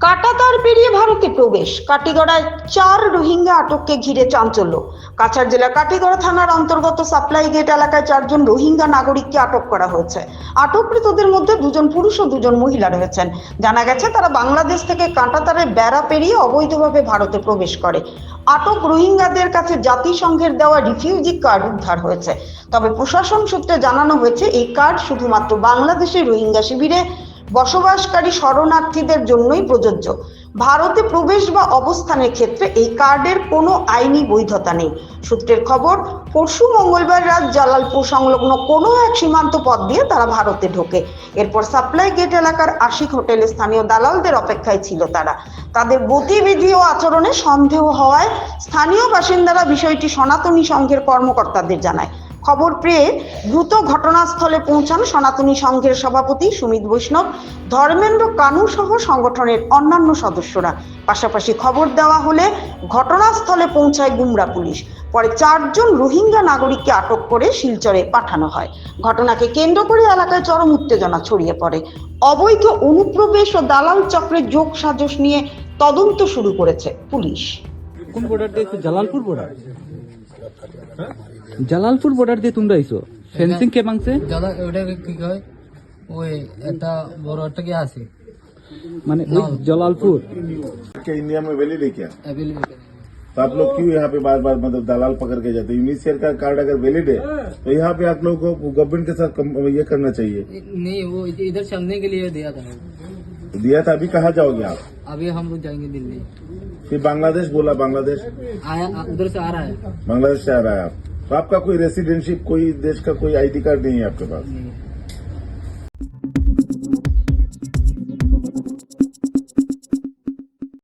কাঁটাতার পেরিয়ে ভারতে প্রবেশ, কাটিগড়ায় 4 রোহিঙ্গা আটককে ঘিরে চাঞ্চল্য। কাছাড় জেলার কাটিগড়া থানার অন্তর্গত সাপ্লাই গেট এলাকায় 4 জন রোহিঙ্গা নাগরিককে আটক করা হয়েছে। আটককৃতদের মধ্যে 2 জন পুরুষ ও 2 জন মহিলা রয়েছেন। জানা গেছে তারা বাংলাদেশ থেকে কাঁটাতারের বেড়া পেরিয়ে অবৈধভাবে ভারতে প্রবেশ করে। আটক রোহিঙ্গাদের কাছে জাতিসংঘের দেওয়া রিফিউজি কার্ড উদ্ধার হয়েছে। তবে প্রশাসন সূত্রে জানানো হয়েছে এই কার্ড শুধুমাত্র বাংলাদেশের রোহিঙ্গা শিবিরে বসবাসকারী শরণার্থীদের জন্যই প্রযোজ্য। ভারতে প্রবেশ বা অবস্থানের ক্ষেত্রে এই কার্ডের কোনো আইনি বৈধতা নেই। সূত্রের খবর, পরশু মঙ্গলবার রাত জালালপুর সংলগ্ন কোনো এক সীমান্ত পথ দিয়ে তারা ভারতে ঢোকে। এরপর সাপ্লাই গেট এলাকার আশিক হোটেলে স্থানীয় দালালদের অপেক্ষায় ছিল তারা। তাদের গতিবিধি ও আচরণে সন্দেহ হওয়ায় স্থানীয় বাসিন্দারা বিষয়টি সনাতনী সংঘের কর্মকর্তাদের জানায়। খবর পেয়ে দ্রুত ঘটনাস্থলে পৌঁছান সনাতনী সংঘের সভাপতি সুমিত বৈষ্ণব, ধর্মেন্দ্র কানু সহ সংগঠনের অন্যান্য সদস্যরা। পাশাপাশি খবর দেওয়া হলে ঘটনাস্থলে পৌঁছায় গুমরা পুলিশ। পরে 4 জন রোহিঙ্গা নাগরিককে আটক করে শিলচরে পাঠানো হয়। ঘটনাকে কেন্দ্র করে এলাকায় চরম উত্তেজনা ছড়িয়ে পড়ে। অবৈধ অনুপ্রবেশ ও দালাল চক্রের যোগ সাজশ নিয়ে তদন্ত শুরু করেছে পুলিশ। কোন বর্ডার দিয়ে? জালালপুর বর্ডার। জালালপুর বর্ডার দিয়ে তোমরা আইছো? ফেন্সিং কে ভাঙছে? ওটা কি কয়, ওই একটা বড় একটা কি আছে মানে ওই জালালপুর क्या इंडिया में वैलिड है क्या? अवेलेबल तो आप लोग क्यों यहाँ पे बार बार मतलब दलाल पकड़ के जाते हैं? यूनिसेफ का कार्ड अगर वैलिड है तो यहाँ पे आप लोगों को गवर्नमेंट के साथ ये करना चाहिए। नहीं, वो इधर चलने के लिए दिया था। दिया था, अभी कहाँ जाओगे आप? अभी हम लोग जाएंगे दिल्ली। फिर बांग्लादेश बोला, बांग्लादेश आया उधर से आ रहा है। बांग्लादेश से आ रहा है आप, तो आपका कोई रेसिडेंटशिप, कोई देश का कोई आईडी कार्ड नहीं है आपके पास? नहीं।